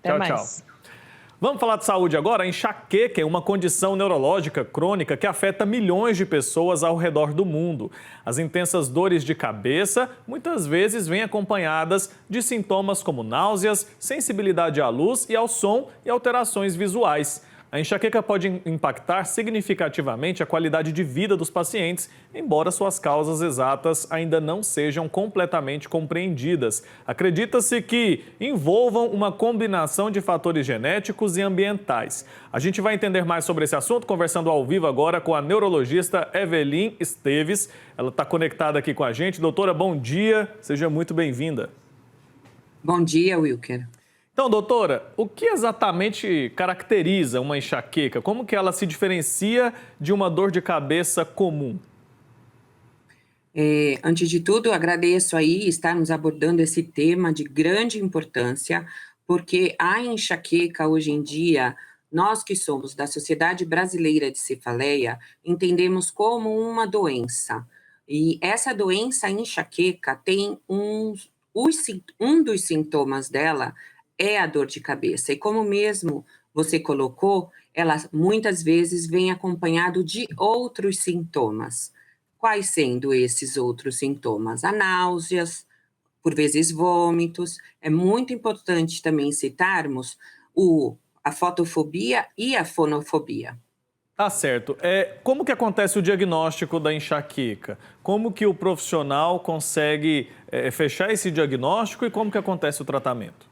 Até Tchau, tchau. mais. Vamos falar de saúde agora? A enxaqueca é uma condição neurológica crônica que afeta milhões de pessoas ao redor do mundo. As intensas dores de cabeça muitas vezes vêm acompanhadas de sintomas como náuseas, sensibilidade à luz e ao som e alterações visuais. A enxaqueca pode impactar significativamente a qualidade de vida dos pacientes, embora suas causas exatas ainda não sejam completamente compreendidas. Acredita-se que envolvam uma combinação de fatores genéticos e ambientais. A gente vai entender mais sobre esse assunto conversando ao vivo agora com a neurologista Evelyn Esteves. Ela está conectada aqui com a gente. Doutora, bom dia, seja muito bem-vinda. Bom dia, Wilker. Então, doutora, o que exatamente caracteriza uma enxaqueca? Como que ela se diferencia de uma dor de cabeça comum? Antes de tudo, agradeço aí estarmos abordando esse tema de grande importância, porque a enxaqueca hoje em dia, nós que somos da Sociedade Brasileira de Cefaleia, entendemos como uma doença. E essa doença, a enxaqueca, tem um dos sintomas dela é a dor de cabeça. E como mesmo você colocou, ela muitas vezes vem acompanhado de outros sintomas. Quais sendo esses outros sintomas? A náuseas, por vezes vômitos. É muito importante também citarmos a fotofobia e a fonofobia. Tá certo. Como que acontece o diagnóstico da enxaqueca? Como que o profissional consegue fechar esse diagnóstico e como que acontece o tratamento?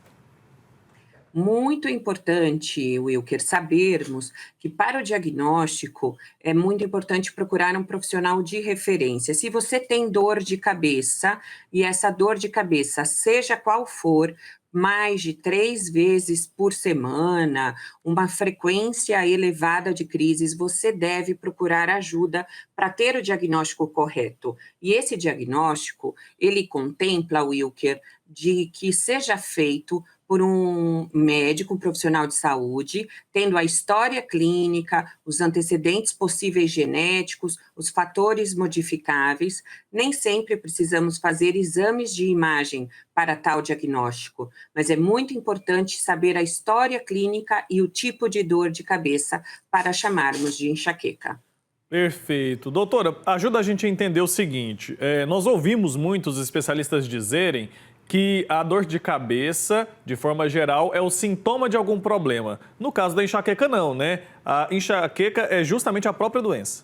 Muito importante, Wilker, sabermos que para o diagnóstico é muito importante procurar um profissional de referência. Se você tem dor de cabeça, e essa dor de cabeça, seja qual for, mais de 3 vezes por semana, uma frequência elevada de crises, você deve procurar ajuda para ter o diagnóstico correto. E esse diagnóstico, ele contempla, Wilker, de que seja feito por um médico, um profissional de saúde, tendo a história clínica, os antecedentes possíveis genéticos, os fatores modificáveis. Nem sempre precisamos fazer exames de imagem para tal diagnóstico, mas é muito importante saber a história clínica e o tipo de dor de cabeça para chamarmos de enxaqueca. Perfeito. Doutora, ajuda a gente a entender o seguinte: nós ouvimos muitos especialistas dizerem que a dor de cabeça, de forma geral, é o sintoma de algum problema. No caso da enxaqueca, não, né? A enxaqueca é justamente a própria doença.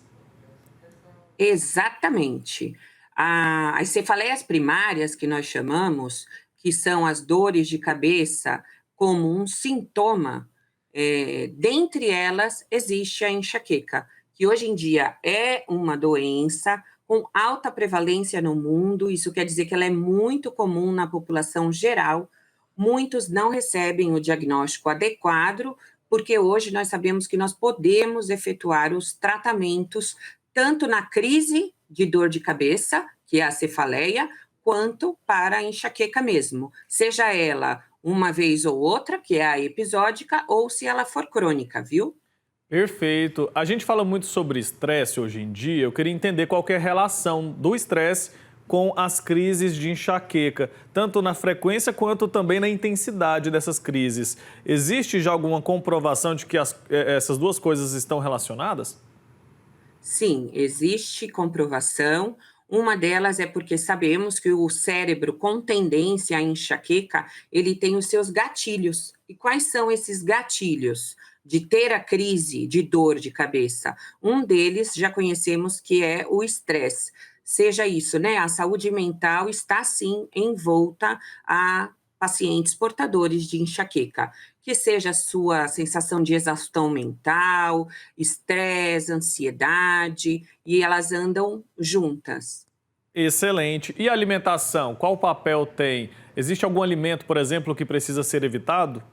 Exatamente. As cefaleias primárias, que nós chamamos, que são as dores de cabeça, como um sintoma, dentre elas existe a enxaqueca, que hoje em dia é uma doença com alta prevalência no mundo. Isso quer dizer que ela é muito comum na população geral. Muitos não recebem o diagnóstico adequado, porque hoje nós sabemos que nós podemos efetuar os tratamentos tanto na crise de dor de cabeça, que é a cefaleia, quanto para a enxaqueca mesmo, seja ela uma vez ou outra, que é a episódica, ou se ela for crônica, viu? Perfeito. A gente fala muito sobre estresse hoje em dia. Eu queria entender qual que é a relação do estresse com as crises de enxaqueca, tanto na frequência quanto também na intensidade dessas crises. Existe já alguma comprovação de que essas duas coisas estão relacionadas? Sim, existe comprovação. Uma delas é porque sabemos que o cérebro com tendência à enxaqueca, ele tem os seus gatilhos. E quais são esses gatilhos de ter a crise de dor de cabeça? Um deles já conhecemos, que é o estresse. Seja isso, né? A saúde mental está sim envolta a pacientes portadores de enxaqueca, que seja a sua sensação de exaustão mental, estresse, ansiedade, e elas andam juntas. Excelente. E a alimentação, qual papel tem? Existe algum alimento, por exemplo, que precisa ser evitado?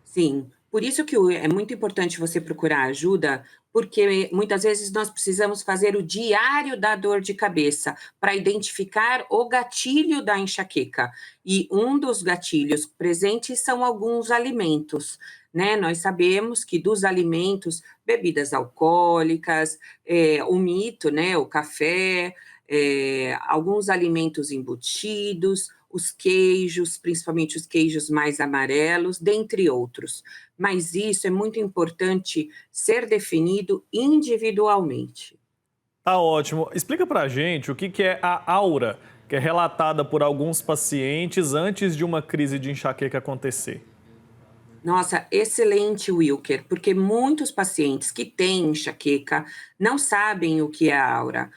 Sim, por isso que é muito importante você procurar ajuda, porque muitas vezes nós precisamos fazer o diário da dor de cabeça para identificar o gatilho da enxaqueca. E um dos gatilhos presentes são alguns alimentos, né? Nós sabemos que dos alimentos, bebidas alcoólicas, o mito, né? O café, alguns alimentos embutidos, os queijos, principalmente os queijos mais amarelos, dentre outros. Mas isso é muito importante ser definido individualmente. Tá ótimo. Explica pra gente o que é a aura, que é relatada por alguns pacientes antes de uma crise de enxaqueca acontecer. Nossa, excelente, Wilker, porque muitos pacientes que têm enxaqueca não sabem o que é a aura.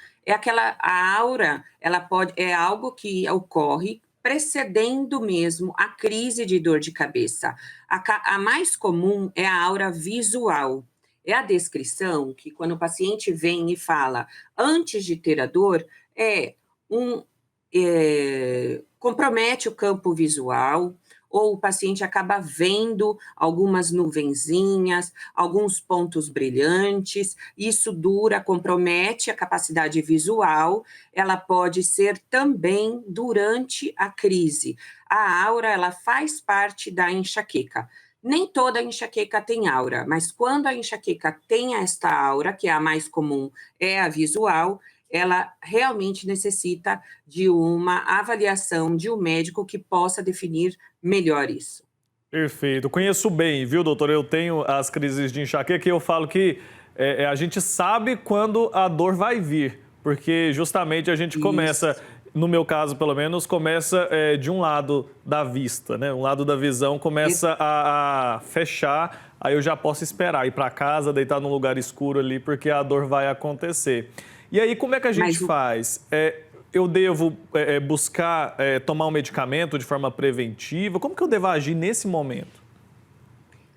A aura, ela é algo que ocorre precedendo mesmo a crise de dor de cabeça. A mais comum é a aura visual. É a descrição que quando o paciente vem e fala antes de ter a dor, um compromete o campo visual, ou o paciente acaba vendo algumas nuvenzinhas, alguns pontos brilhantes, isso dura, compromete a capacidade visual, ela pode ser também durante a crise. A aura, ela faz parte da enxaqueca. Nem toda enxaqueca tem aura, mas quando a enxaqueca tem esta aura, que é a mais comum, é a visual, ela realmente necessita de uma avaliação de um médico que possa definir melhor isso. Perfeito. Conheço bem, viu, doutor? Eu tenho as crises de enxaqueca e eu falo que a gente sabe quando a dor vai vir, porque justamente a gente começa, Isso. no meu caso pelo menos, começa de um lado da vista, né? Um lado da visão começa a fechar, aí eu já posso esperar, ir para casa, deitar num lugar escuro ali, porque a dor vai acontecer. E aí, como é que a gente faz? Eu devo buscar tomar um medicamento de forma preventiva? Como que eu devo agir nesse momento?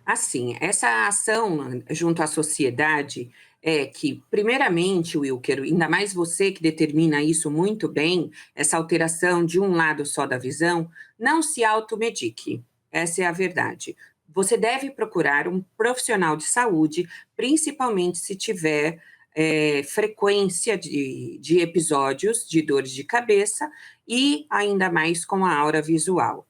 Assim, essa ação junto à sociedade é que, primeiramente, Wilker, ainda mais você que determina isso muito bem, essa alteração de um lado só da visão, não se automedique. Essa é a verdade. Você deve procurar um profissional de saúde, principalmente se tiver frequência de episódios de dores de cabeça e ainda mais com a aura visual.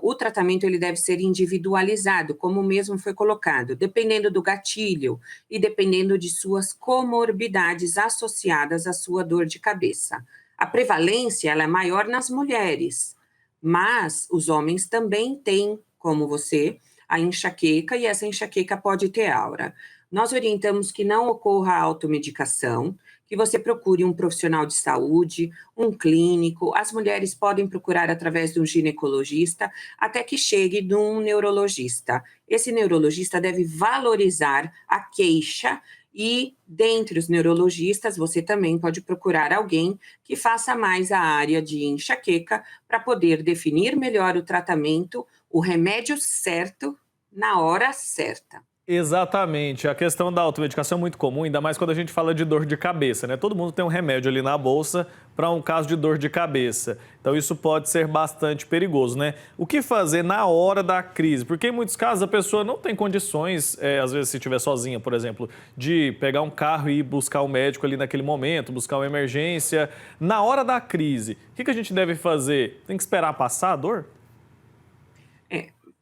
O tratamento ele deve ser individualizado, como mesmo foi colocado, dependendo do gatilho e dependendo de suas comorbidades associadas à sua dor de cabeça. A prevalência ela é maior nas mulheres, mas os homens também têm, como você, a enxaqueca e essa enxaqueca pode ter aura. Nós orientamos que não ocorra automedicação, que você procure um profissional de saúde, um clínico, as mulheres podem procurar através de um ginecologista, até que chegue num neurologista. Esse neurologista deve valorizar a queixa e, dentre os neurologistas, você também pode procurar alguém que faça mais a área de enxaqueca para poder definir melhor o tratamento, o remédio certo, na hora certa. Exatamente. A questão da automedicação é muito comum, ainda mais quando a gente fala de dor de cabeça, né? Todo mundo tem um remédio ali na bolsa para um caso de dor de cabeça. Então isso pode ser bastante perigoso, né? O que fazer na hora da crise? Porque em muitos casos a pessoa não tem condições, às vezes se estiver sozinha, por exemplo, de pegar um carro e ir buscar um médico ali naquele momento, buscar uma emergência. Na hora da crise, o que a gente deve fazer? Tem que esperar passar a dor?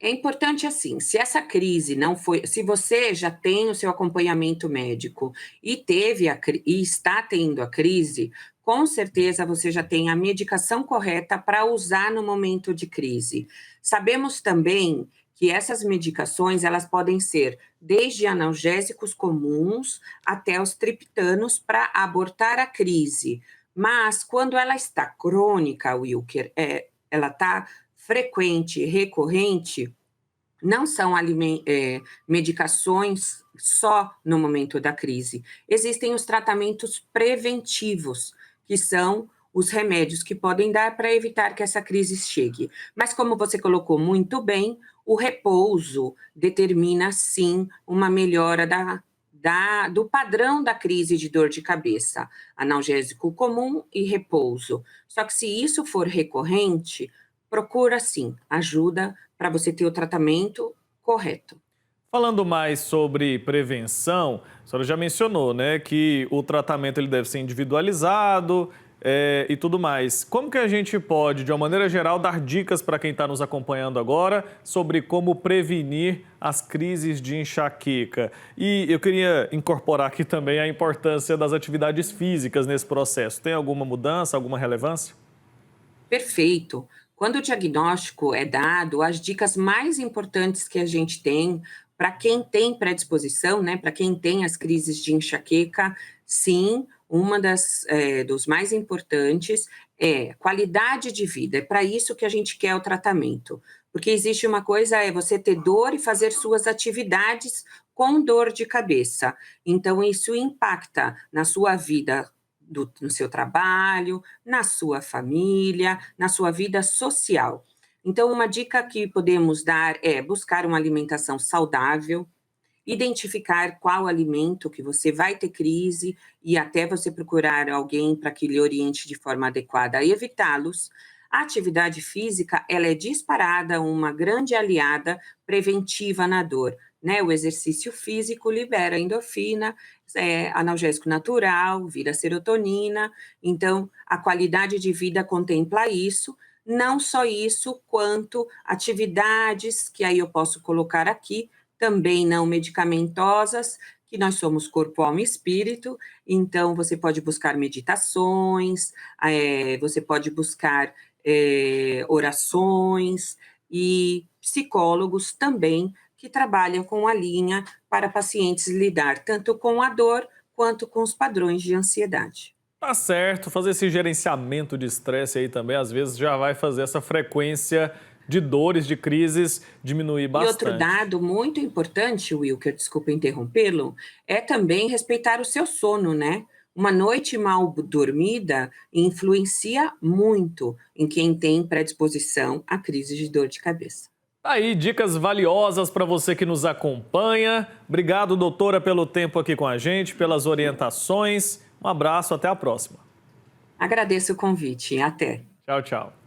É importante assim, se essa crise não foi, se você já tem o seu acompanhamento médico e e está tendo a crise, com certeza você já tem a medicação correta para usar no momento de crise. Sabemos também que essas medicações, elas podem ser desde analgésicos comuns até os triptanos para abortar a crise. Mas quando ela está crônica, Wilker, ela está frequente, recorrente, não são medicações só no momento da crise. Existem os tratamentos preventivos, que são os remédios que podem dar para evitar que essa crise chegue. Mas, como você colocou muito bem, o repouso determina, sim, uma melhora do padrão da crise de dor de cabeça. Analgésico comum e repouso. Só que se isso for recorrente, procura sim ajuda para você ter o tratamento correto. Falando mais sobre prevenção, a senhora já mencionou, né, que o tratamento ele deve ser individualizado e tudo mais. Como que a gente pode, de uma maneira geral, dar dicas para quem está nos acompanhando agora sobre como prevenir as crises de enxaqueca? E eu queria incorporar aqui também a importância das atividades físicas nesse processo. Tem alguma mudança, alguma relevância? Perfeito. Quando o diagnóstico é dado, as dicas mais importantes que a gente tem para quem tem predisposição, né, para quem tem as crises de enxaqueca, sim, uma dos mais importantes é qualidade de vida. É para isso que a gente quer o tratamento. Porque existe uma coisa, é você ter dor e fazer suas atividades com dor de cabeça. Então, isso impacta na sua vida, no seu trabalho, na sua família, na sua vida social. Então, uma dica que podemos dar é buscar uma alimentação saudável, identificar qual alimento que você vai ter crise e até você procurar alguém para que lhe oriente de forma adequada a evitá-los. A atividade física, ela é disparada uma grande aliada preventiva na dor, né? O exercício físico libera endorfina, analgésico natural, vira serotonina, então a qualidade de vida contempla isso. Não só isso, quanto atividades, que aí eu posso colocar aqui, também não medicamentosas, que nós somos corpo, alma e espírito, então você pode buscar meditações, você pode buscar orações e psicólogos também que trabalham com a linha para pacientes lidar tanto com a dor quanto com os padrões de ansiedade. Tá certo, fazer esse gerenciamento de estresse aí também, às vezes já vai fazer essa frequência de dores, de crises diminuir E outro bastante. dado muito importante, Wilker, desculpa interrompê-lo, é também respeitar o seu sono, né? Uma noite mal dormida influencia muito em quem tem predisposição à crise de dor de cabeça. Tá aí, dicas valiosas para você que nos acompanha. Obrigado, doutora, pelo tempo aqui com a gente, pelas orientações. Um abraço, até a próxima. Agradeço o convite. Até. Tchau, tchau.